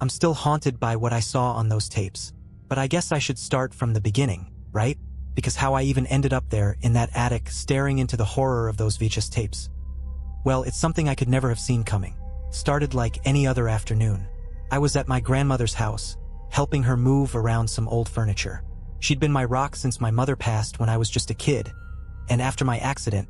I'm still haunted by what I saw on those tapes. But I guess I should start from the beginning, right? Because how I even ended up there in that attic staring into the horror of those VHS tapes. Well, it's something I could never have seen coming. Started like any other afternoon. I was at my grandmother's house, helping her move around some old furniture. She'd been my rock since my mother passed when I was just a kid, and after my accident,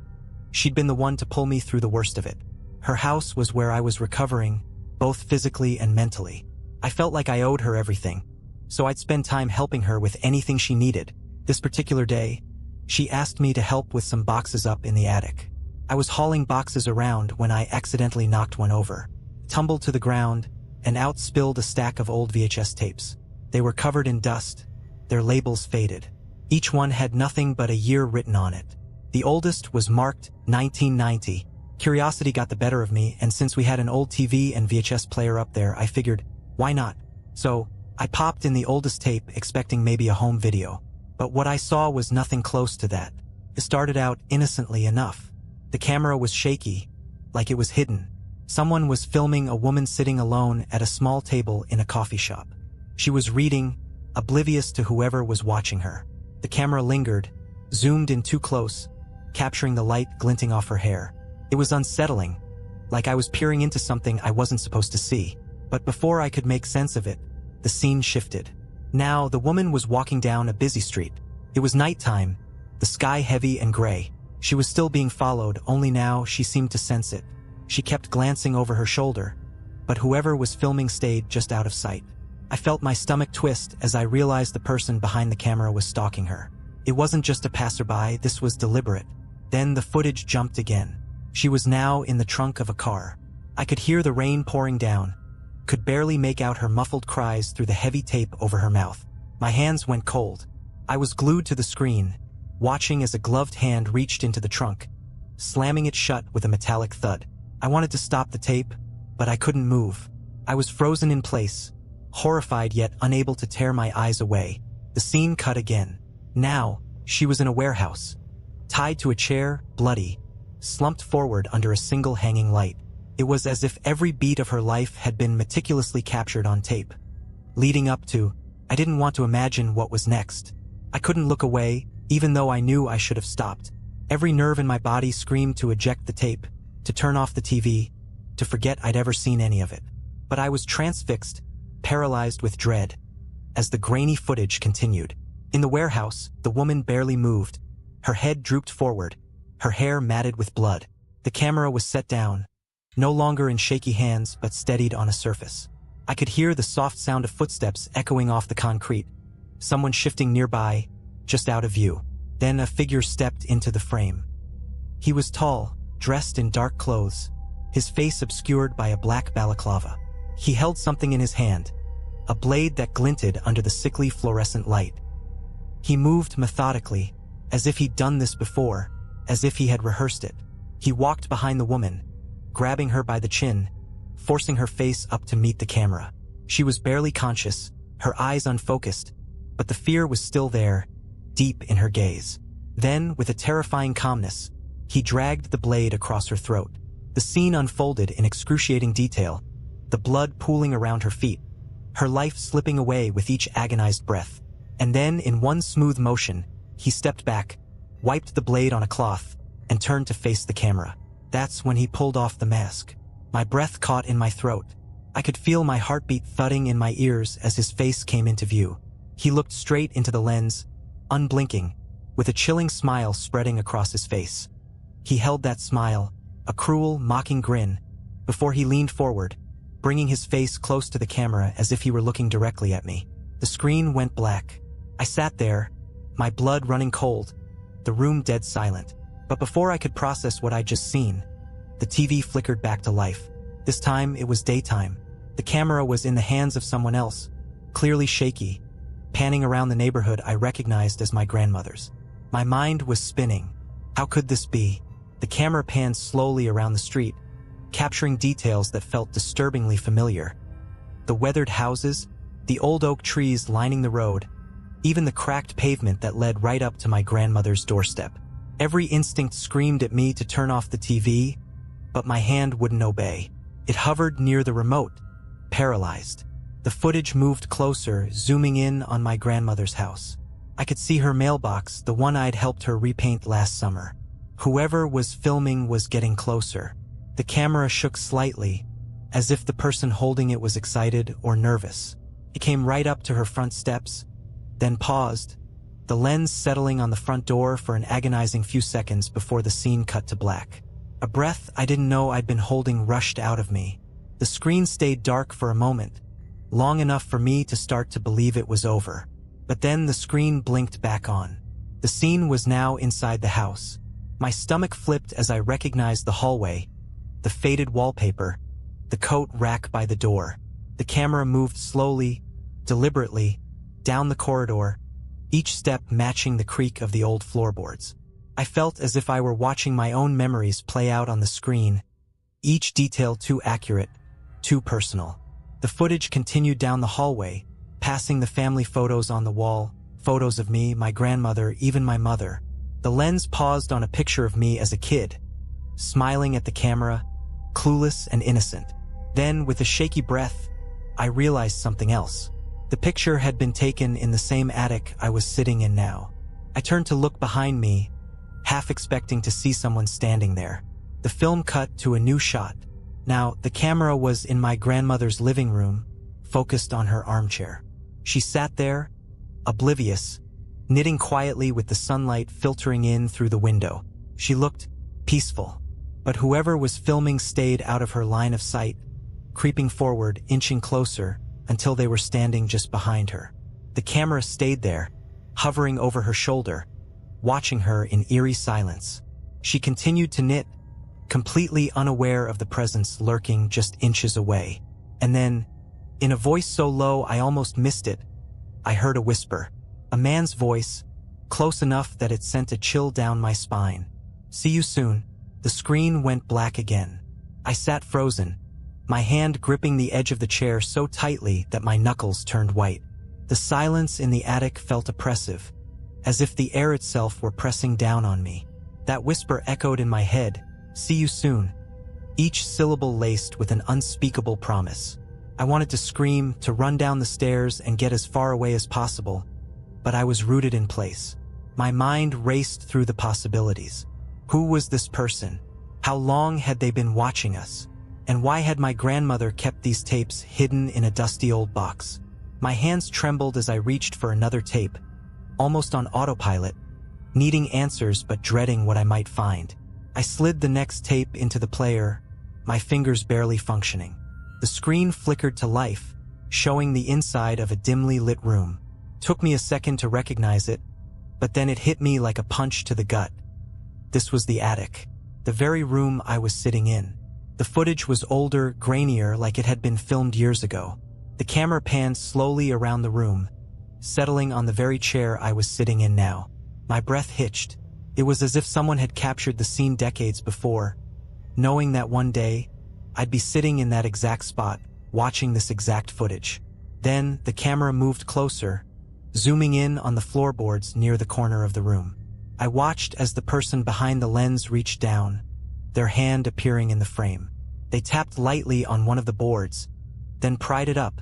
she'd been the one to pull me through the worst of it. Her house was where I was recovering, both physically and mentally. I felt like I owed her everything, so I'd spend time helping her with anything she needed. This particular day, she asked me to help with some boxes up in the attic. I was hauling boxes around when I accidentally knocked one over, tumbled to the ground, and out spilled a stack of old VHS tapes. They were covered in dust, their labels faded. Each one had nothing but a year written on it. The oldest was marked 1990. Curiosity got the better of me, and since we had an old TV and VHS player up there, I figured, why not? So, I popped in the oldest tape expecting maybe a home video. But what I saw was nothing close to that. It started out innocently enough. The camera was shaky, like it was hidden. Someone was filming a woman sitting alone at a small table in a coffee shop. She was reading, oblivious to whoever was watching her. The camera lingered, zoomed in too close, capturing the light glinting off her hair. It was unsettling, like I was peering into something I wasn't supposed to see. But before I could make sense of it, the scene shifted. Now, the woman was walking down a busy street. It was nighttime, the sky heavy and gray. She was still being followed, only now she seemed to sense it. She kept glancing over her shoulder, but whoever was filming stayed just out of sight. I felt my stomach twist as I realized the person behind the camera was stalking her. It wasn't just a passerby, this was deliberate. Then the footage jumped again. She was now in the trunk of a car. I could hear the rain pouring down, could barely make out her muffled cries through the heavy tape over her mouth. My hands went cold. I was glued to the screen, watching as a gloved hand reached into the trunk, slamming it shut with a metallic thud. I wanted to stop the tape, but I couldn't move. I was frozen in place, horrified yet unable to tear my eyes away. The scene cut again. Now, she was in a warehouse, tied to a chair, bloody, slumped forward under a single hanging light. It was as if every beat of her life had been meticulously captured on tape. Leading up to, I didn't want to imagine what was next. I couldn't look away, even though I knew I should have stopped. Every nerve in my body screamed to eject the tape, to turn off the TV, to forget I'd ever seen any of it. But I was transfixed, paralyzed with dread, as the grainy footage continued. In the warehouse, the woman barely moved. Her head drooped forward, her hair matted with blood. The camera was set down, no longer in shaky hands but steadied on a surface. I could hear the soft sound of footsteps echoing off the concrete, someone shifting nearby, just out of view. Then a figure stepped into the frame. He was tall, dressed in dark clothes, his face obscured by a black balaclava. He held something in his hand, a blade that glinted under the sickly fluorescent light. He moved methodically, as if he'd done this before, as if he had rehearsed it. He walked behind the woman, grabbing her by the chin, forcing her face up to meet the camera. She was barely conscious, her eyes unfocused, but the fear was still there, deep in her gaze. Then, with a terrifying calmness, he dragged the blade across her throat. The scene unfolded in excruciating detail, the blood pooling around her feet, her life slipping away with each agonized breath. And then, in one smooth motion, he stepped back, wiped the blade on a cloth, and turned to face the camera. That's when he pulled off the mask. My breath caught in my throat. I could feel my heartbeat thudding in my ears as his face came into view. He looked straight into the lens, unblinking, with a chilling smile spreading across his face. He held that smile, a cruel, mocking grin, before he leaned forward, bringing his face close to the camera as if he were looking directly at me. The screen went black. I sat there, my blood running cold, the room dead silent. But before I could process what I'd just seen, the TV flickered back to life. This time it was daytime. The camera was in the hands of someone else, clearly shaky, panning around the neighborhood I recognized as my grandmother's. My mind was spinning. How could this be? The camera panned slowly around the street, capturing details that felt disturbingly familiar. The weathered houses, the old oak trees lining the road, even the cracked pavement that led right up to my grandmother's doorstep. Every instinct screamed at me to turn off the TV, but my hand wouldn't obey. It hovered near the remote, paralyzed. The footage moved closer, zooming in on my grandmother's house. I could see her mailbox, the one I'd helped her repaint last summer. Whoever was filming was getting closer. The camera shook slightly, as if the person holding it was excited or nervous. It came right up to her front steps, then paused, the lens settling on the front door for an agonizing few seconds before the scene cut to black. A breath I didn't know I'd been holding rushed out of me. The screen stayed dark for a moment, long enough for me to start to believe it was over. But then the screen blinked back on. The scene was now inside the house. My stomach flipped as I recognized the hallway, the faded wallpaper, the coat rack by the door. The camera moved slowly, deliberately, down the corridor, each step matching the creak of the old floorboards. I felt as if I were watching my own memories play out on the screen, each detail too accurate, too personal. The footage continued down the hallway, passing the family photos on the wall, photos of me, my grandmother, even my mother. The lens paused on a picture of me as a kid, smiling at the camera, clueless and innocent. Then, with a shaky breath, I realized something else. The picture had been taken in the same attic I was sitting in now. I turned to look behind me, half expecting to see someone standing there. The film cut to a new shot. Now, the camera was in my grandmother's living room, focused on her armchair. She sat there, oblivious, knitting quietly with the sunlight filtering in through the window. She looked peaceful, but whoever was filming stayed out of her line of sight, creeping forward, inching closer, until they were standing just behind her. The camera stayed there, hovering over her shoulder, watching her in eerie silence. She continued to knit, completely unaware of the presence lurking just inches away. And then, in a voice so low I almost missed it, I heard a whisper. A man's voice, close enough that it sent a chill down my spine. "See you soon." The screen went black again. I sat frozen, my hand gripping the edge of the chair so tightly that my knuckles turned white. The silence in the attic felt oppressive, as if the air itself were pressing down on me. That whisper echoed in my head, "See you soon," each syllable laced with an unspeakable promise. I wanted to scream, to run down the stairs and get as far away as possible, but I was rooted in place. My mind raced through the possibilities. Who was this person? How long had they been watching us? And why had my grandmother kept these tapes hidden in a dusty old box? My hands trembled as I reached for another tape, almost on autopilot, needing answers but dreading what I might find. I slid the next tape into the player, my fingers barely functioning. The screen flickered to life, showing the inside of a dimly lit room. Took me a second to recognize it, but then it hit me like a punch to the gut. This was the attic, the very room I was sitting in. The footage was older, grainier, like it had been filmed years ago. The camera panned slowly around the room, settling on the very chair I was sitting in now. My breath hitched. It was as if someone had captured the scene decades before, knowing that one day, I'd be sitting in that exact spot, watching this exact footage. Then, the camera moved closer, zooming in on the floorboards near the corner of the room. I watched as the person behind the lens reached down, their hand appearing in the frame. They tapped lightly on one of the boards, then pried it up,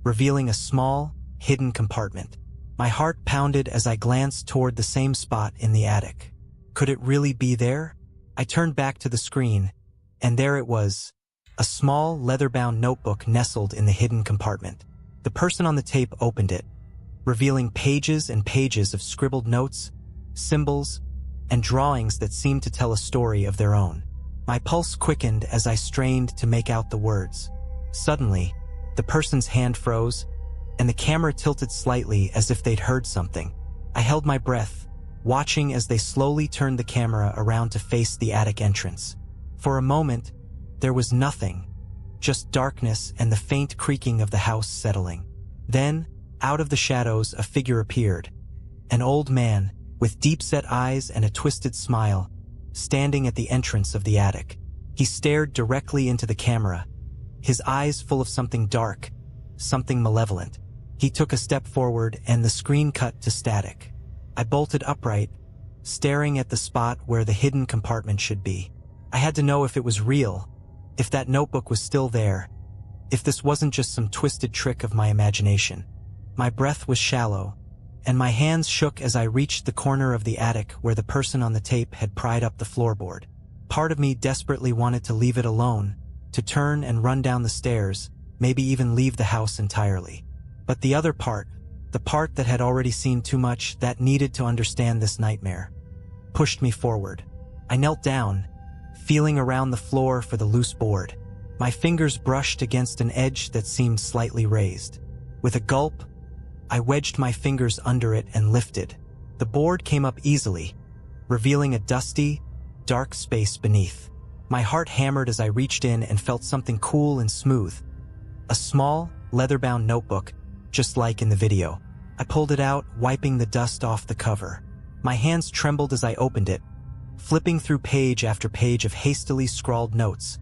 revealing a small, hidden compartment. My heart pounded as I glanced toward the same spot in the attic. Could it really be there? I turned back to the screen, and there it was, a small, leather-bound notebook nestled in the hidden compartment. The person on the tape opened it, revealing pages and pages of scribbled notes, symbols, and drawings that seemed to tell a story of their own. My pulse quickened as I strained to make out the words. Suddenly, the person's hand froze, and the camera tilted slightly as if they'd heard something. I held my breath, watching as they slowly turned the camera around to face the attic entrance. For a moment, there was nothing, just darkness and the faint creaking of the house settling. Then, out of the shadows, a figure appeared. An old man, with deep-set eyes and a twisted smile, standing at the entrance of the attic. He stared directly into the camera, his eyes full of something dark, something malevolent. He took a step forward and the screen cut to static. I bolted upright, staring at the spot where the hidden compartment should be. I had to know if it was real, if that notebook was still there, if this wasn't just some twisted trick of my imagination. My breath was shallow, and my hands shook as I reached the corner of the attic where the person on the tape had pried up the floorboard. Part of me desperately wanted to leave it alone, to turn and run down the stairs, maybe even leave the house entirely. But the other part, the part that had already seen too much, that needed to understand this nightmare, pushed me forward. I knelt down, feeling around the floor for the loose board. My fingers brushed against an edge that seemed slightly raised. With a gulp, I wedged my fingers under it and lifted. The board came up easily, revealing a dusty, dark space beneath. My heart hammered as I reached in and felt something cool and smooth. A small, leather-bound notebook, just like in the video. I pulled it out, wiping the dust off the cover. My hands trembled as I opened it, flipping through page after page of hastily scrawled notes.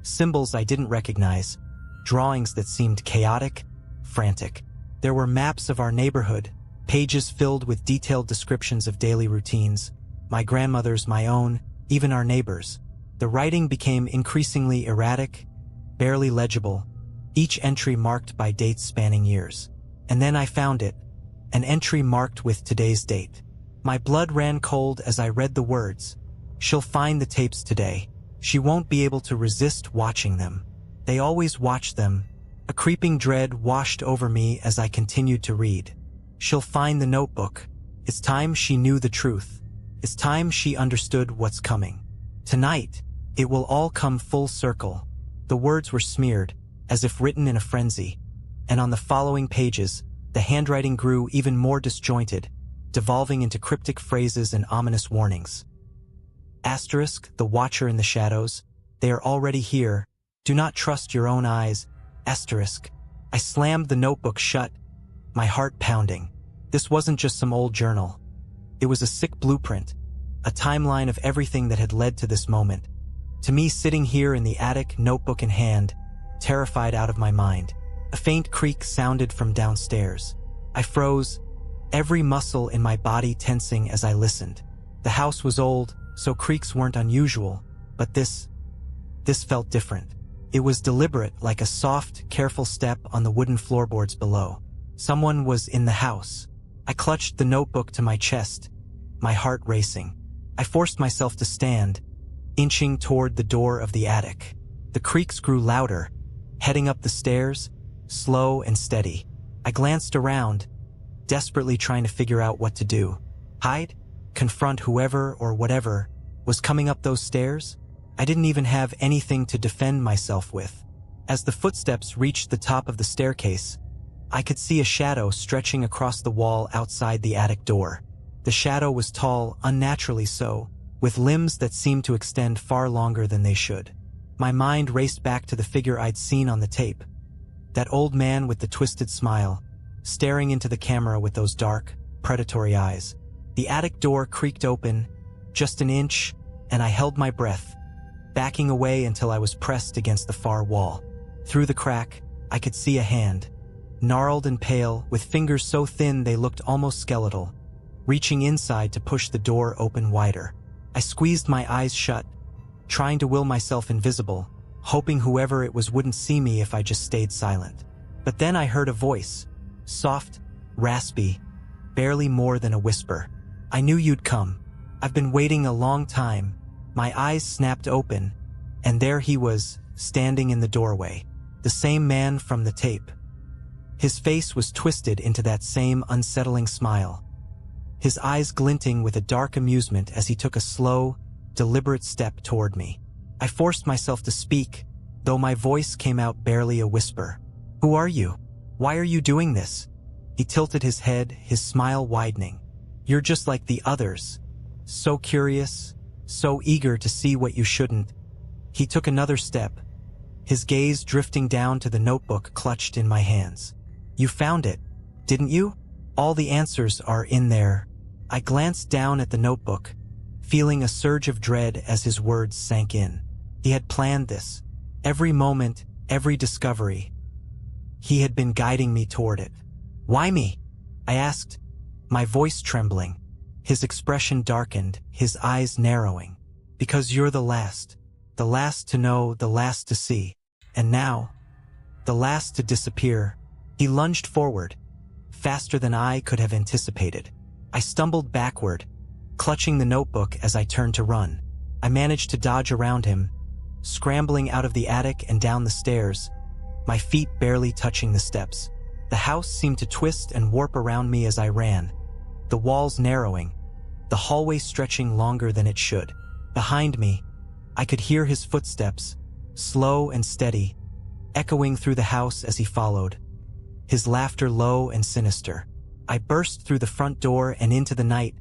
Symbols I didn't recognize, drawings that seemed chaotic, frantic. There were maps of our neighborhood, pages filled with detailed descriptions of daily routines, my grandmother's, my own, even our neighbors. The writing became increasingly erratic, barely legible, each entry marked by dates spanning years. And then I found it, an entry marked with today's date. My blood ran cold as I read the words. She'll find the tapes today. She won't be able to resist watching them. They always watch them. A creeping dread washed over me as I continued to read. She'll find the notebook. It's time she knew the truth. It's time she understood what's coming. Tonight, it will all come full circle. The words were smeared, as if written in a frenzy, and on the following pages, the handwriting grew even more disjointed, devolving into cryptic phrases and ominous warnings. Asterisk, the watcher in the shadows. They are already here. Do not trust your own eyes. Asterisk. I slammed the notebook shut, my heart pounding. This wasn't just some old journal. It was a sick blueprint, a timeline of everything that had led to this moment. To me, sitting here in the attic, notebook in hand, terrified out of my mind. A faint creak sounded from downstairs. I froze, every muscle in my body tensing as I listened. The house was old, so creaks weren't unusual, but this felt different. It was deliberate, like a soft, careful step on the wooden floorboards below. Someone was in the house. I clutched the notebook to my chest, my heart racing. I forced myself to stand, inching toward the door of the attic. The creaks grew louder, heading up the stairs, slow and steady. I glanced around, desperately trying to figure out what to do. Hide? Confront whoever or whatever was coming up those stairs? I didn't even have anything to defend myself with. As the footsteps reached the top of the staircase, I could see a shadow stretching across the wall outside the attic door. The shadow was tall, unnaturally so, with limbs that seemed to extend far longer than they should. My mind raced back to the figure I'd seen on the tape. That old man with the twisted smile, staring into the camera with those dark, predatory eyes. The attic door creaked open, just an inch, and I held my breath, backing away until I was pressed against the far wall. Through the crack, I could see a hand, gnarled and pale, with fingers so thin they looked almost skeletal, reaching inside to push the door open wider. I squeezed my eyes shut, trying to will myself invisible, hoping whoever it was wouldn't see me if I just stayed silent. But then I heard a voice, soft, raspy, barely more than a whisper. I knew you'd come. I've been waiting a long time. My eyes snapped open, and there he was, standing in the doorway, the same man from the tape. His face was twisted into that same unsettling smile, his eyes glinting with a dark amusement as he took a slow, deliberate step toward me. I forced myself to speak, though my voice came out barely a whisper. Who are you? Why are you doing this? He tilted his head, his smile widening. You're just like the others. So curious, so eager to see what you shouldn't. He took another step, his gaze drifting down to the notebook clutched in my hands. You found it, didn't you? All the answers are in there. I glanced down at the notebook, feeling a surge of dread as his words sank in. He had planned this. Every moment, every discovery. He had been guiding me toward it. Why me? I asked, my voice trembling. His expression darkened, his eyes narrowing. Because you're the last to know, the last to see. And now, the last to disappear. He lunged forward, faster than I could have anticipated. I stumbled backward, clutching the notebook as I turned to run. I managed to dodge around him, scrambling out of the attic and down the stairs, my feet barely touching the steps. The house seemed to twist and warp around me as I ran, the walls narrowing, the hallway stretching longer than it should. Behind me, I could hear his footsteps, slow and steady, echoing through the house as he followed, his laughter low and sinister. I burst through the front door and into the night,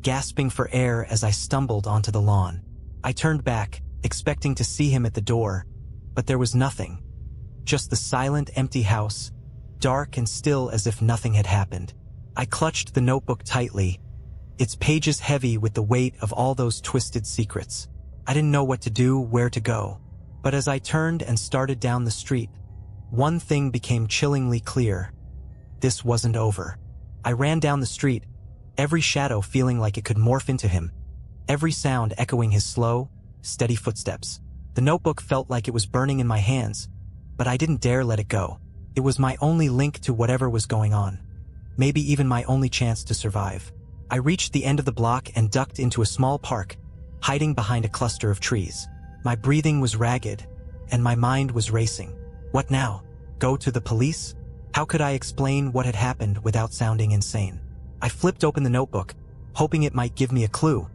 gasping for air as I stumbled onto the lawn. I turned back, expecting to see him at the door, but there was nothing. Just the silent, empty house, dark and still as if nothing had happened. I clutched the notebook tightly, its pages heavy with the weight of all those twisted secrets. I didn't know what to do, where to go. But as I turned and started down the street, one thing became chillingly clear. This wasn't over. I ran down the street, every shadow feeling like it could morph into him, every sound echoing his slow, steady footsteps. The notebook felt like it was burning in my hands, but I didn't dare let it go. It was my only link to whatever was going on, maybe even my only chance to survive. I reached the end of the block and ducked into a small park, hiding behind a cluster of trees. My breathing was ragged, and my mind was racing. What now? Go to the police? How could I explain what had happened without sounding insane? I flipped open the notebook, hoping it might give me a clue,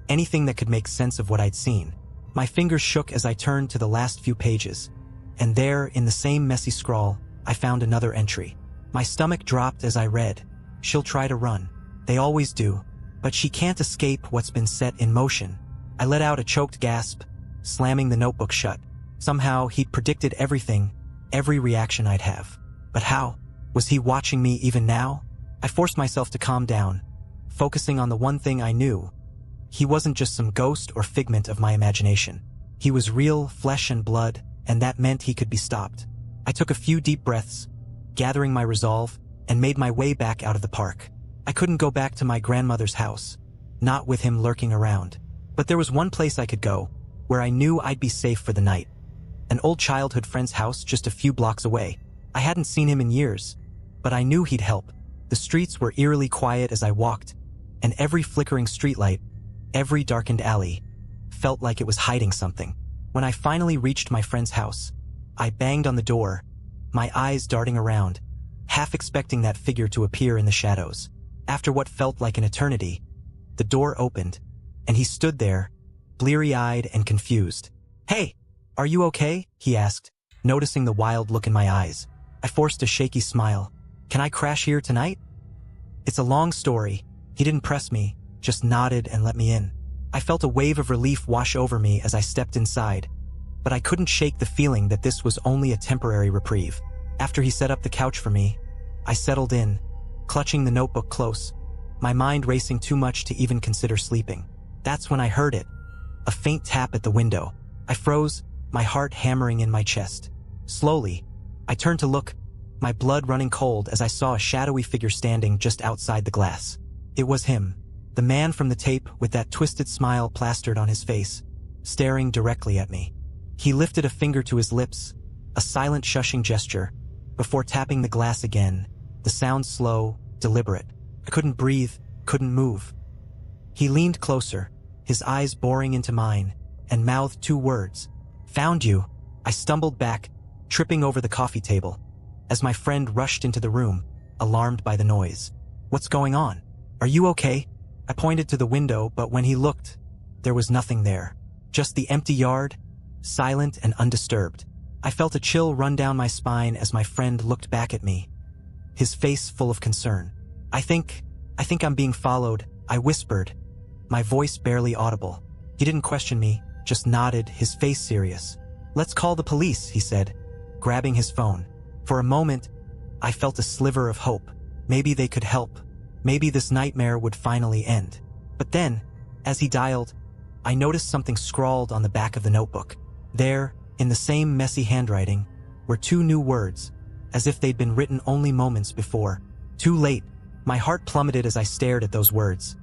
anything that could make sense of what I'd seen. My fingers shook as I turned to the last few pages, and there, in the same messy scrawl, I found another entry. My stomach dropped as I read. She'll try to run. They always do, but she can't escape what's been set in motion. I let out a choked gasp, slamming the notebook shut. Somehow, he'd predicted everything, every reaction I'd have. But how? Was he watching me even now? I forced myself to calm down, focusing on the one thing I knew. He wasn't just some ghost or figment of my imagination. He was real, flesh and blood, and that meant he could be stopped. I took a few deep breaths, gathering my resolve, and made my way back out of the park. I couldn't go back to my grandmother's house, not with him lurking around. But there was one place I could go, where I knew I'd be safe for the night. An old childhood friend's house just a few blocks away. I hadn't seen him in years, but I knew he'd help. The streets were eerily quiet as I walked, and every flickering streetlight, every darkened alley, felt like it was hiding something. When I finally reached my friend's house, I banged on the door, my eyes darting around, half expecting that figure to appear in the shadows. After what felt like an eternity, the door opened, and he stood there, bleary-eyed and confused. "Hey, are you okay?" he asked, noticing the wild look in my eyes. I forced a shaky smile. "Can I crash here tonight?" It's a long story. He didn't press me, just nodded and let me in. I felt a wave of relief wash over me as I stepped inside, but I couldn't shake the feeling that this was only a temporary reprieve. After he set up the couch for me, I settled in, clutching the notebook close, my mind racing too much to even consider sleeping. That's when I heard it, a faint tap at the window. I froze, my heart hammering in my chest. Slowly, I turned to look, my blood running cold as I saw a shadowy figure standing just outside the glass. It was him, the man from the tape with that twisted smile plastered on his face, staring directly at me. He lifted a finger to his lips, a silent shushing gesture, before tapping the glass again, the sound slow, deliberate. I couldn't breathe, couldn't move. He leaned closer, his eyes boring into mine, and mouthed two words. "Found you." I stumbled back, tripping over the coffee table, as my friend rushed into the room, alarmed by the noise. "What's going on? Are you okay?" I pointed to the window, but when he looked, there was nothing there. Just the empty yard, silent and undisturbed. I felt a chill run down my spine as my friend looked back at me, his face full of concern. I think I'm being followed," I whispered, my voice barely audible. He didn't question me, just nodded, his face serious. "Let's call the police," he said, grabbing his phone. For a moment, I felt a sliver of hope. Maybe they could help. Maybe this nightmare would finally end. But then, as he dialed, I noticed something scrawled on the back of the notebook. There, in the same messy handwriting, were two new words, as if they'd been written only moments before. "Too late." My heart plummeted as I stared at those words.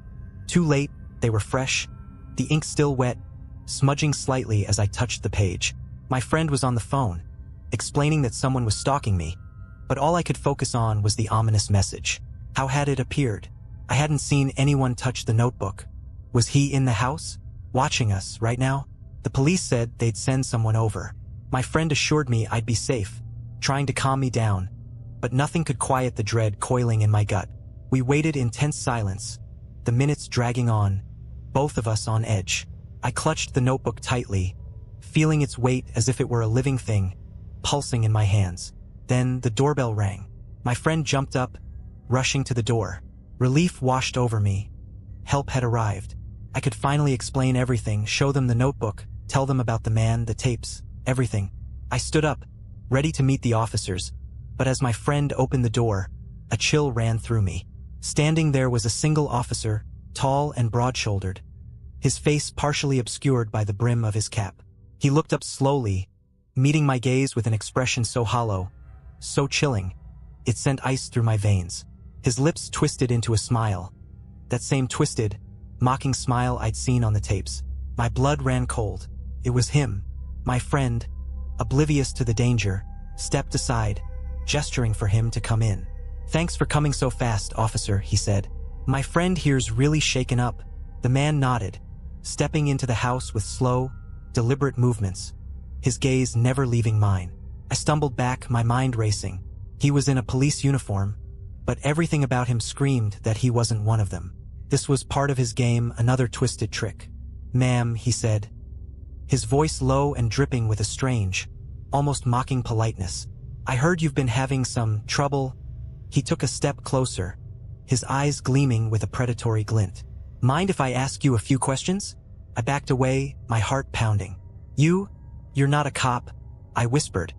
Too late, they were fresh, the ink still wet, smudging slightly as I touched the page. My friend was on the phone, explaining that someone was stalking me, but all I could focus on was the ominous message. How had it appeared? I hadn't seen anyone touch the notebook. Was he in the house, watching us right now? The police said they'd send someone over. My friend assured me I'd be safe, trying to calm me down, but nothing could quiet the dread coiling in my gut. We waited in tense silence, the minutes dragging on, both of us on edge. I clutched the notebook tightly, feeling its weight as if it were a living thing, pulsing in my hands. Then the doorbell rang. My friend jumped up, rushing to the door. Relief washed over me. Help had arrived. I could finally explain everything, show them the notebook, tell them about the man, the tapes, everything. I stood up, ready to meet the officers, but as my friend opened the door, a chill ran through me. Standing there was a single officer, tall and broad-shouldered, his face partially obscured by the brim of his cap. He looked up slowly, meeting my gaze with an expression so hollow, so chilling, it sent ice through my veins. His lips twisted into a smile, that same twisted, mocking smile I'd seen on the tapes. My blood ran cold. It was him, my friend, oblivious to the danger, stepped aside, gesturing for him to come in. "Thanks for coming so fast, officer," he said. "My friend here's really shaken up." The man nodded, stepping into the house with slow, deliberate movements, his gaze never leaving mine. I stumbled back, my mind racing. He was in a police uniform, but everything about him screamed that he wasn't one of them. This was part of his game, another twisted trick. "Ma'am," he said, his voice low and dripping with a strange, almost mocking politeness. "I heard you've been having some trouble." He took a step closer, his eyes gleaming with a predatory glint. "Mind if I ask you a few questions?" I backed away, my heart pounding. You're not a cop," I whispered,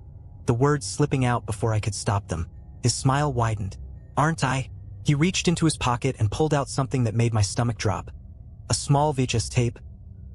the words slipping out before I could stop them. His smile widened. "Aren't I?" He reached into his pocket and pulled out something that made my stomach drop. A small VHS tape,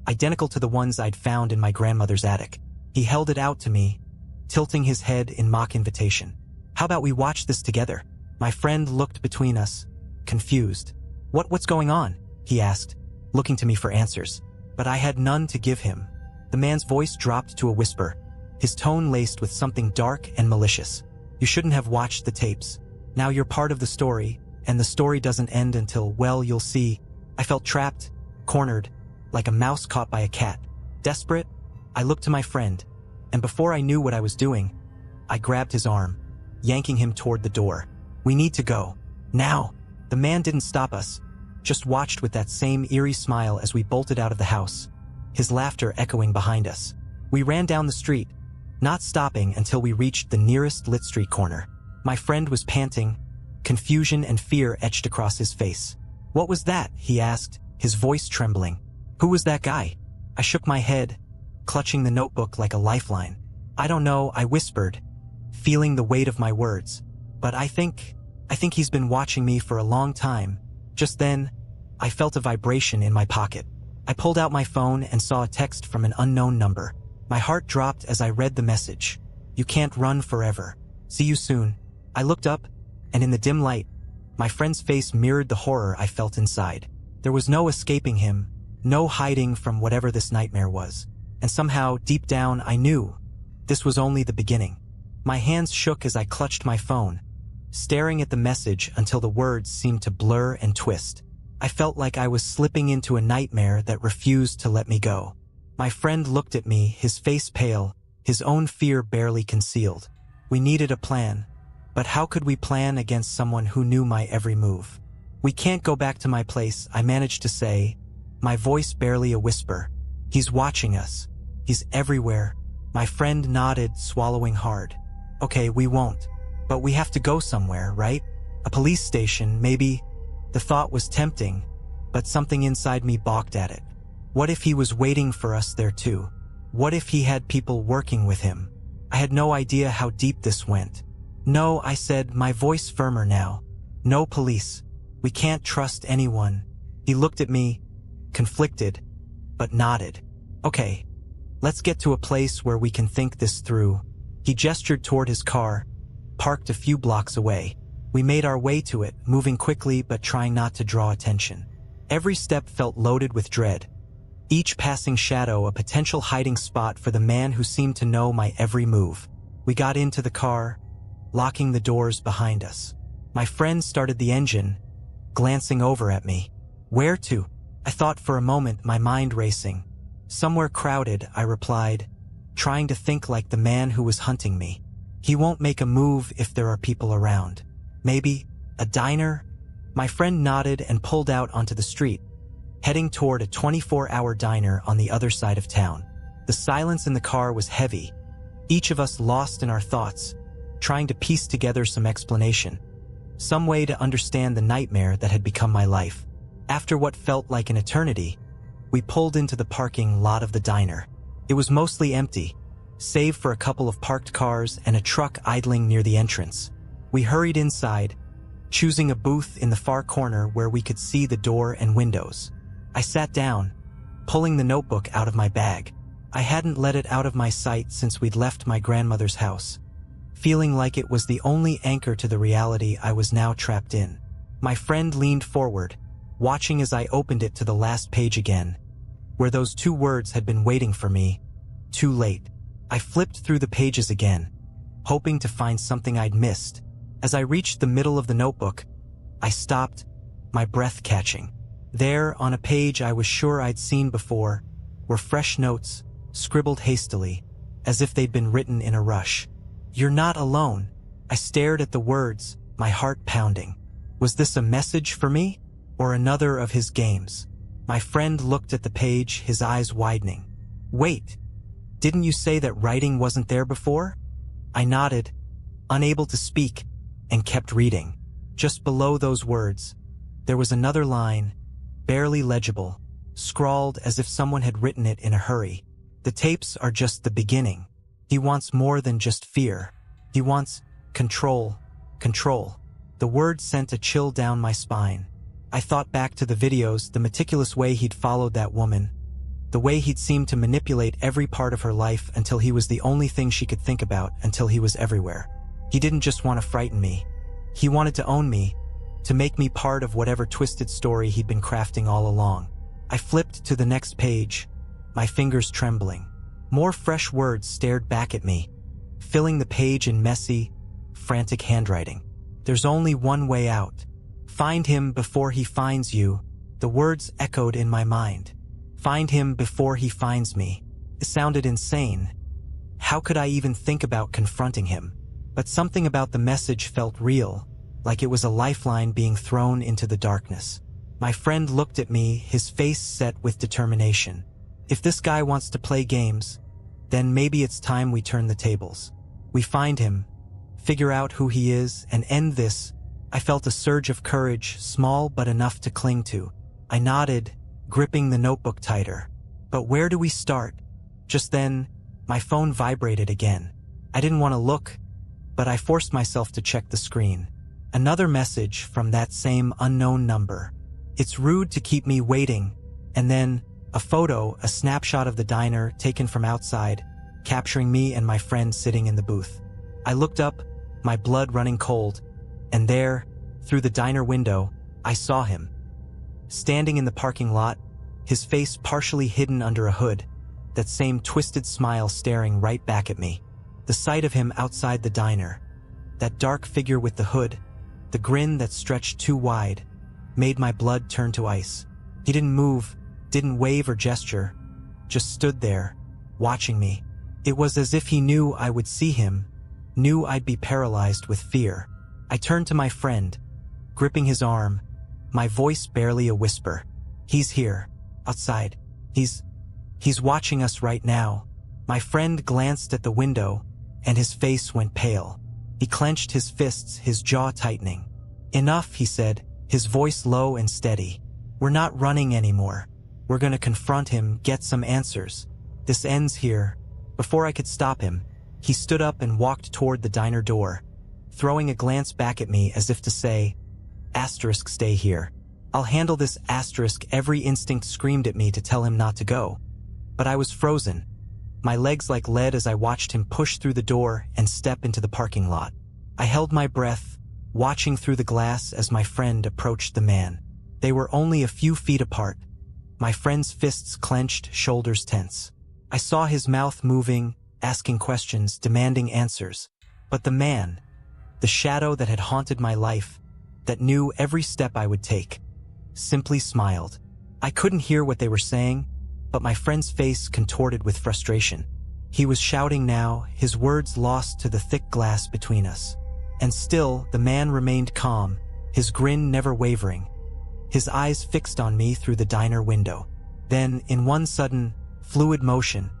identical to the ones I'd found in my grandmother's attic. He held it out to me, tilting his head in mock invitation. "How about we watch this together?" My friend looked between us, confused. What's going on?" he asked, looking to me for answers. But I had none to give him. The man's voice dropped to a whisper, his tone laced with something dark and malicious. "You shouldn't have watched the tapes. Now you're part of the story, and the story doesn't end until, well, you'll see." I felt trapped, cornered, like a mouse caught by a cat. Desperate, I looked to my friend, and before I knew what I was doing, I grabbed his arm, yanking him toward the door. "We need to go. Now." The man didn't stop us, just watched with that same eerie smile as we bolted out of the house, his laughter echoing behind us. We ran down the street, not stopping until we reached the nearest lit street corner. My friend was panting, confusion and fear etched across his face. "What was that?" he asked, his voice trembling. "Who was that guy?" I shook my head, clutching the notebook like a lifeline. "I don't know," I whispered, feeling the weight of my words. "But I think he's been watching me for a long time." Just then, I felt a vibration in my pocket. I pulled out my phone and saw a text from an unknown number. My heart dropped as I read the message. "You can't run forever. See you soon." I looked up, and in the dim light, my friend's face mirrored the horror I felt inside. There was no escaping him, no hiding from whatever this nightmare was. And somehow, deep down, I knew this was only the beginning. My hands shook as I clutched my phone, staring at the message until the words seemed to blur and twist. I felt like I was slipping into a nightmare that refused to let me go. My friend looked at me, his face pale, his own fear barely concealed. We needed a plan, but how could we plan against someone who knew my every move? "We can't go back to my place," I managed to say, my voice barely a whisper. "He's watching us. He's everywhere." My friend nodded, swallowing hard. "Okay, we won't. But we have to go somewhere, right? A police station, maybe." The thought was tempting, but something inside me balked at it. What if he was waiting for us there too? What if he had people working with him? I had no idea how deep this went. "No," I said, my voice firmer now. "No police. We can't trust anyone." He looked at me, conflicted, but nodded. "Okay, let's get to a place where we can think this through." He gestured toward his car, parked a few blocks away. We made our way to it, moving quickly but trying not to draw attention. Every step felt loaded with dread, each passing shadow a potential hiding spot for the man who seemed to know my every move. We got into the car, locking the doors behind us. My friend started the engine, glancing over at me. Where to? I thought for a moment, my mind racing. Somewhere crowded, I replied, trying to think like the man who was hunting me. He won't make a move if there are people around. Maybe a diner? My friend nodded and pulled out onto the street, heading toward a 24-hour diner on the other side of town. The silence in the car was heavy, each of us lost in our thoughts, trying to piece together some explanation, some way to understand the nightmare that had become my life. After what felt like an eternity, we pulled into the parking lot of the diner. It was mostly empty, save for a couple of parked cars and a truck idling near the entrance. We hurried inside, choosing a booth in the far corner where we could see the door and windows. I sat down, pulling the notebook out of my bag. I hadn't let it out of my sight since we'd left my grandmother's house, feeling like it was the only anchor to the reality I was now trapped in. My friend leaned forward, watching as I opened it to the last page again, where those two words had been waiting for me. Too late. I flipped through the pages again, hoping to find something I'd missed. As I reached the middle of the notebook, I stopped, my breath catching. There, on a page I was sure I'd seen before, were fresh notes, scribbled hastily, as if they'd been written in a rush. "You're not alone." I stared at the words, my heart pounding. Was this a message for me, or another of his games? My friend looked at the page, his eyes widening. "Wait, didn't you say that writing wasn't there before?" I nodded, unable to speak, and kept reading. Just below those words, there was another line, barely legible, scrawled as if someone had written it in a hurry. "The tapes are just the beginning. He wants more than just fear. He wants control, control." The word sent a chill down my spine. I thought back to the videos, the meticulous way he'd followed that woman, the way he'd seemed to manipulate every part of her life until he was the only thing she could think about, until he was everywhere. He didn't just want to frighten me. He wanted to own me, to make me part of whatever twisted story he'd been crafting all along. I flipped to the next page, my fingers trembling. More fresh words stared back at me, filling the page in messy, frantic handwriting. "There's only one way out. Find him before he finds you." The words echoed in my mind. Find him before he finds me. It sounded insane. How could I even think about confronting him? But something about the message felt real, like it was a lifeline being thrown into the darkness. My friend looked at me, his face set with determination. If this guy wants to play games, then maybe it's time we turn the tables. We find him, figure out who he is, and end this. I felt a surge of courage, small but enough to cling to. I nodded, gripping the notebook tighter. But where do we start? Just then, my phone vibrated again. I didn't want to look, but I forced myself to check the screen. Another message from that same unknown number. "It's rude to keep me waiting." And then, a photo, a snapshot of the diner taken from outside, capturing me and my friend sitting in the booth. I looked up, my blood running cold, and there, through the diner window, I saw him. Standing in the parking lot, his face partially hidden under a hood, that same twisted smile staring right back at me. The sight of him outside the diner, that dark figure with the hood, the grin that stretched too wide, made my blood turn to ice. He didn't move, didn't wave or gesture, just stood there, watching me. It was as if he knew I would see him, knew I'd be paralyzed with fear. I turned to my friend, gripping his arm, my voice barely a whisper. "He's here, outside. He's watching us right now." My friend glanced at the window, and his face went pale. He clenched his fists, his jaw tightening. "Enough," he said, his voice low and steady. "We're not running anymore. We're gonna confront him, get some answers. This ends here." Before I could stop him, he stood up and walked toward the diner door, throwing a glance back at me as if to say, "Asterisk, stay here. I'll handle this." Asterisk. Every instinct screamed at me to tell him not to go. But I was frozen, my legs like lead as I watched him push through the door and step into the parking lot. I held my breath, watching through the glass as my friend approached the man. They were only a few feet apart, my friend's fists clenched, shoulders tense. I saw his mouth moving, asking questions, demanding answers. But the man, the shadow that had haunted my life, that knew every step I would take, simply smiled. I couldn't hear what they were saying, but my friend's face contorted with frustration. He was shouting now, his words lost to the thick glass between us. And still, the man remained calm, his grin never wavering, his eyes fixed on me through the diner window. Then, in one sudden, fluid motion,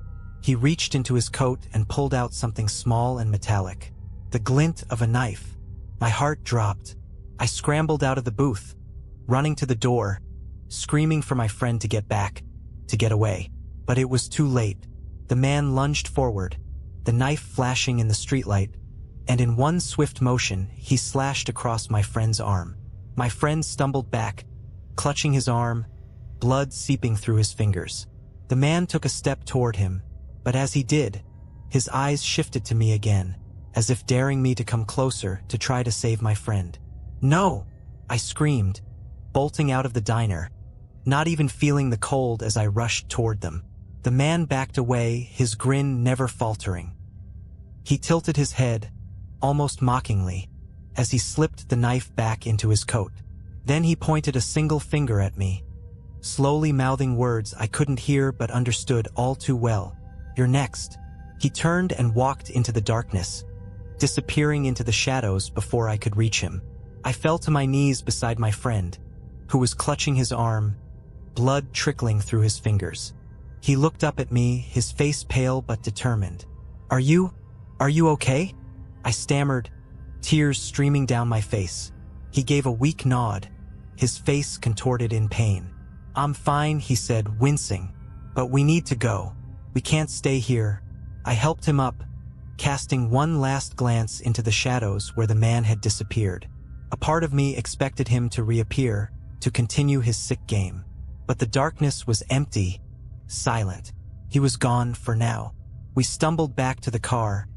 he reached into his coat and pulled out something small and metallic. The glint of a knife. My heart dropped. I scrambled out of the booth, running to the door, screaming for my friend to get back, to get away. But it was too late. The man lunged forward, the knife flashing in the streetlight, and in one swift motion, he slashed across my friend's arm. My friend stumbled back, clutching his arm, blood seeping through his fingers. The man took a step toward him, but as he did, his eyes shifted to me again, as if daring me to come closer to try to save my friend. "No!" I screamed, bolting out of the diner, not even feeling the cold as I rushed toward them. The man backed away, his grin never faltering. He tilted his head, almost mockingly, as he slipped the knife back into his coat. Then he pointed a single finger at me, slowly mouthing words I couldn't hear but understood all too well. "You're next." He turned and walked into the darkness, disappearing into the shadows before I could reach him. I fell to my knees beside my friend, who was clutching his arm, blood trickling through his fingers. He looked up at me, his face pale but determined. Are you okay?" I stammered, tears streaming down my face. He gave a weak nod, his face contorted in pain. "I'm fine," he said, wincing. "But we need to go. We can't stay here." I helped him up, casting one last glance into the shadows where the man had disappeared. A part of me expected him to reappear, to continue his sick game. But the darkness was empty, silent. He was gone for now. We stumbled back to the car,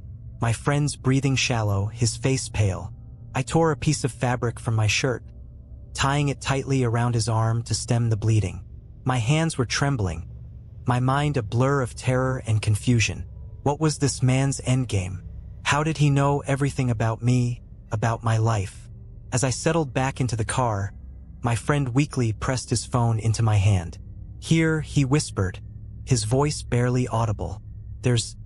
my friend's breathing shallow, his face pale. I tore a piece of fabric from my shirt, tying it tightly around his arm to stem the bleeding. My hands were trembling, my mind a blur of terror and confusion. What was this man's endgame? How did he know everything about me, about my life? As I settled back into the car, my friend weakly pressed his phone into my hand. "Here," he whispered, his voice barely audible. There's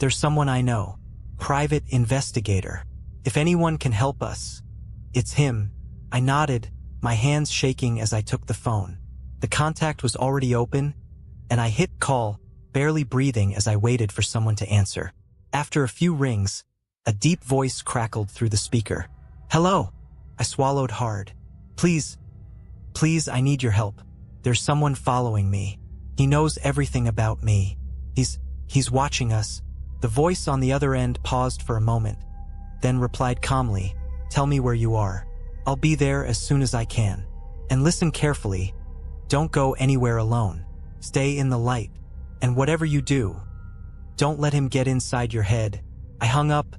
someone I know. Private investigator. If anyone can help us, it's him." I nodded, my hands shaking as I took the phone. The contact was already open, and I hit call, barely breathing as I waited for someone to answer. After a few rings, a deep voice crackled through the speaker. "Hello." I swallowed hard. Please, I need your help. There's someone following me. He knows everything about me. He's watching us." The voice on the other end paused for a moment, then replied calmly, "Tell me where you are. I'll be there as soon as I can. And listen carefully. Don't go anywhere alone. Stay in the light. And whatever you do, don't let him get inside your head." I hung up,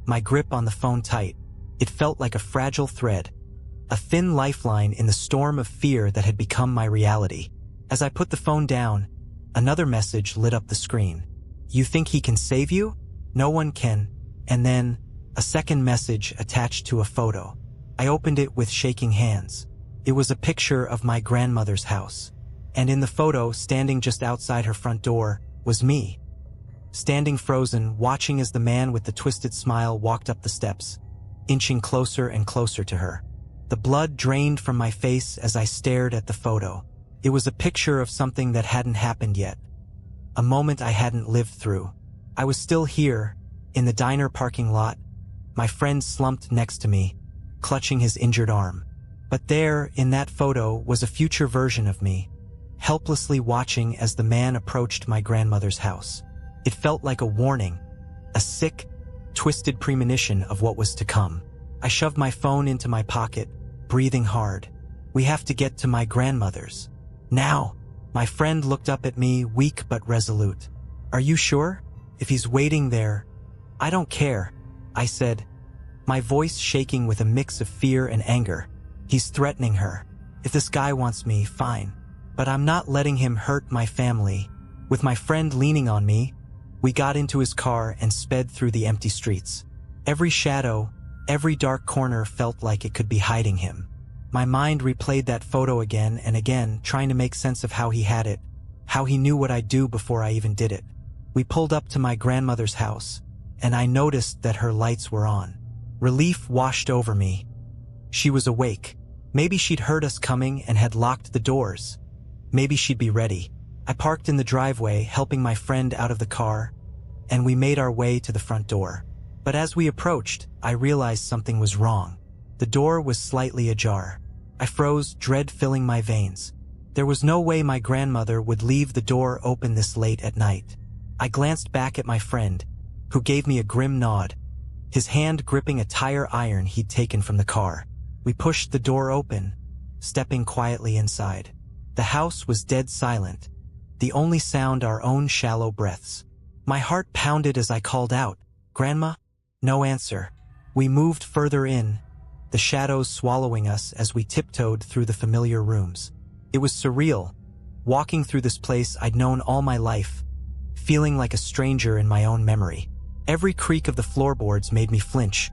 my grip on the phone tight. It felt like a fragile thread, a thin lifeline in the storm of fear that had become my reality. As I put the phone down, another message lit up the screen. "You think he can save you? No one can." And then, a second message attached to a photo. I opened it with shaking hands. It was a picture of my grandmother's house. And in the photo, standing just outside her front door, was me. Standing frozen, watching as the man with the twisted smile walked up the steps, inching closer and closer to her. The blood drained from my face as I stared at the photo. It was a picture of something that hadn't happened yet, a moment I hadn't lived through. I was still here, in the diner parking lot, my friend slumped next to me, clutching his injured arm. But there, in that photo, was a future version of me, helplessly watching as the man approached my grandmother's house. It felt like a warning, a sick, twisted premonition of what was to come. I shoved my phone into my pocket, breathing hard. "We have to get to my grandmother's. Now." My friend looked up at me, weak but resolute. "Are you sure? If he's waiting there." "I don't care," I said, my voice shaking with a mix of fear and anger. "He's threatening her. If this guy wants me, fine. But I'm not letting him hurt my family." With my friend leaning on me, We got into his car and sped through the empty streets. Every shadow, every dark corner felt like it could be hiding him. My mind replayed that photo again and again, trying to make sense of how he had it, how he knew what I'd do before I even did it. We pulled up to my grandmother's house, and I noticed that her lights were on. Relief washed over me. She was awake. Maybe she'd heard us coming and had locked the doors. Maybe she'd be ready. I parked in the driveway, helping my friend out of the car, and we made our way to the front door. But as we approached, I realized something was wrong. The door was slightly ajar. I froze, dread filling my veins. There was no way my grandmother would leave the door open this late at night. I glanced back at my friend, who gave me a grim nod, his hand gripping a tire iron he'd taken from the car. We pushed the door open, stepping quietly inside. The house was dead silent, the only sound our own shallow breaths. My heart pounded as I called out, "Grandma?" No answer. We moved further in, the shadows swallowing us as we tiptoed through the familiar rooms. It was surreal, walking through this place I'd known all my life, feeling like a stranger in my own memory. Every creak of the floorboards made me flinch,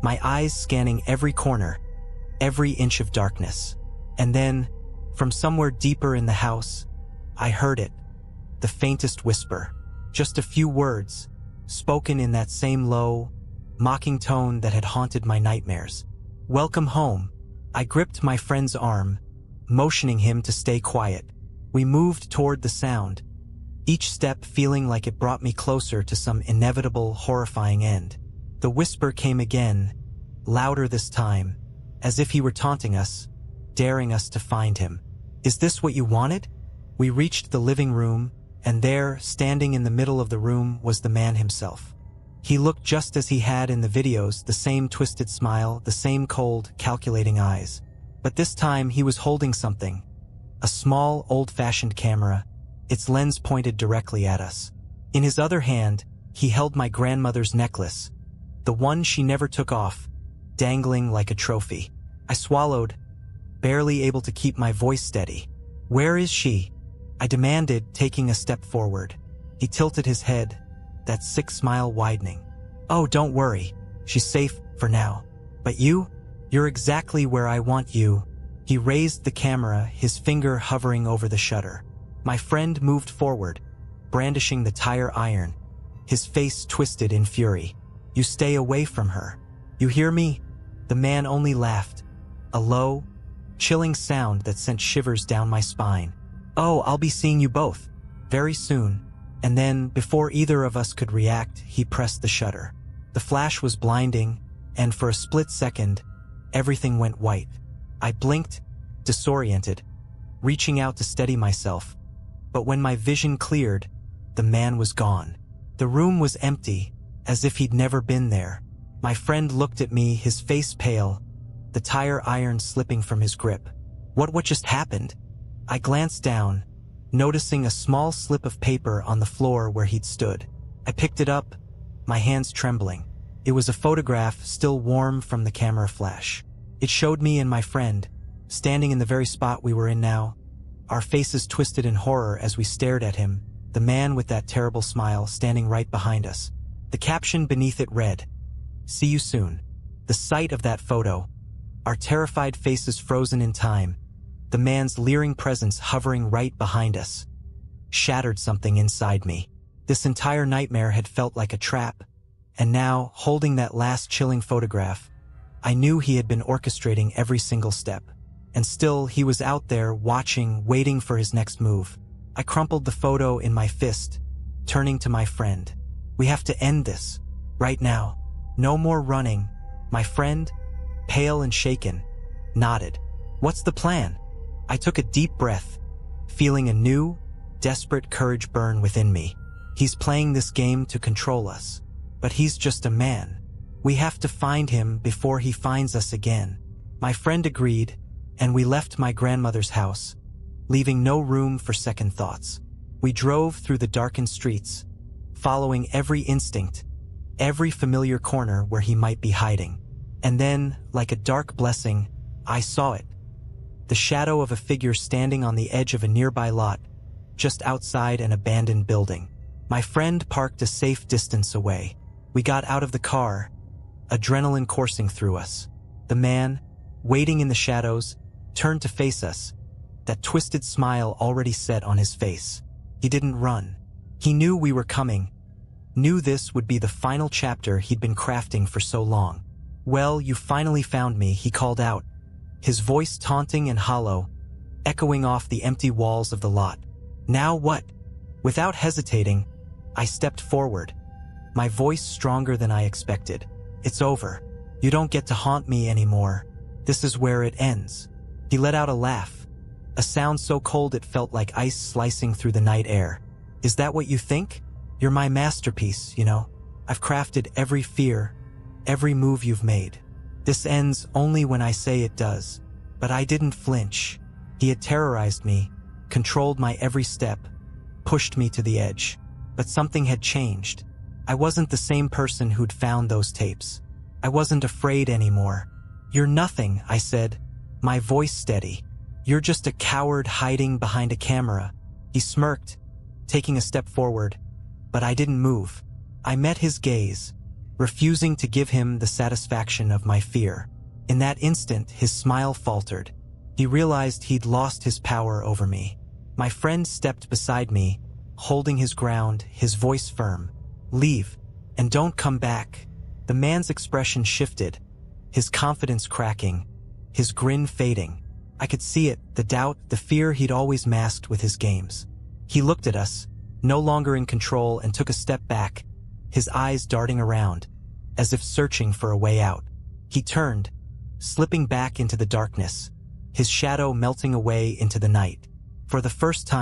my eyes scanning every corner, every inch of darkness. And then, from somewhere deeper in the house, I heard it, the faintest whisper, just a few words, spoken in that same low, mocking tone that had haunted my nightmares. "Welcome home." I gripped my friend's arm, motioning him to stay quiet. We moved toward the sound, each step feeling like it brought me closer to some inevitable, horrifying end. The whisper came again, louder this time, as if he were taunting us, daring us to find him. "Is this what you wanted?" We reached the living room, and there, standing in the middle of the room, was the man himself. He looked just as he had in the videos, the same twisted smile, the same cold, calculating eyes. But this time he was holding something, a small, old-fashioned camera, its lens pointed directly at us. In his other hand, he held my grandmother's necklace, the one she never took off, dangling like a trophy. I swallowed, barely able to keep my voice steady. "Where is she?" I demanded, taking a step forward. He tilted his head, that sick smile widening. "Oh, don't worry. She's safe for now. But you? You're exactly where I want you." He raised the camera, his finger hovering over the shutter. My friend moved forward, brandishing the tire iron, his face twisted in fury. "You stay away from her. You hear me?" The man only laughed, a low, chilling sound that sent shivers down my spine. "Oh, I'll be seeing you both, very soon." And then, before either of us could react, he pressed the shutter. The flash was blinding, and for a split second, everything went white. I blinked, disoriented, reaching out to steady myself. But when my vision cleared, the man was gone. The room was empty, as if he'd never been there. My friend looked at me, his face pale, the tire iron slipping from his grip. What just happened?" I glanced down, noticing a small slip of paper on the floor where he'd stood. I picked it up, my hands trembling. It was a photograph still warm from the camera flash. It showed me and my friend, standing in the very spot we were in now, our faces twisted in horror as we stared at him, the man with that terrible smile standing right behind us. The caption beneath it read, "See you soon." The sight of that photo, our terrified faces frozen in time, the man's leering presence hovering right behind us, shattered something inside me. This entire nightmare had felt like a trap, and now, holding that last chilling photograph, I knew he had been orchestrating every single step. And still, he was out there, watching, waiting for his next move. I crumpled the photo in my fist, turning to my friend. "We have to end this, right now. No more running." My friend, pale and shaken, nodded. "What's the plan?" I took a deep breath, feeling a new, desperate courage burn within me. He's playing this game to control us, but he's just a man. We have to find him before he finds us again. My friend agreed, and we left my grandmother's house, leaving no room for second thoughts. We drove through the darkened streets, following every instinct, every familiar corner where he might be hiding. And then, like a dark blessing, I saw it. The shadow of a figure standing on the edge of a nearby lot, just outside an abandoned building. My friend parked a safe distance away. We got out of the car, adrenaline coursing through us. The man, waiting in the shadows, turned to face us, that twisted smile already set on his face. He didn't run. He knew we were coming, knew this would be the final chapter he'd been crafting for so long. "Well, you finally found me," he called out, his voice taunting and hollow, echoing off the empty walls of the lot. "Now what?" Without hesitating, I stepped forward, my voice stronger than I expected. "It's over. You don't get to haunt me anymore. This is where it ends." He let out a laugh, a sound so cold it felt like ice slicing through the night air. "Is that what you think? You're my masterpiece, you know. I've crafted every fear, every move you've made. This ends only when I say it does." But I didn't flinch. He had terrorized me, controlled my every step, pushed me to the edge. But something had changed. I wasn't the same person who'd found those tapes. I wasn't afraid anymore. "You're nothing," I said, my voice steady. "You're just a coward hiding behind a camera." He smirked, taking a step forward, but I didn't move. I met his gaze, refusing to give him the satisfaction of my fear. In that instant, his smile faltered. He realized he'd lost his power over me. My friend stepped beside me, holding his ground, his voice firm. "Leave, and don't come back." The man's expression shifted, his confidence cracking, his grin fading. I could see it, the doubt, the fear he'd always masked with his games. He looked at us, no longer in control, and took a step back, his eyes darting around, as if searching for a way out. He turned, slipping back into the darkness, his shadow melting away into the night. For the first time,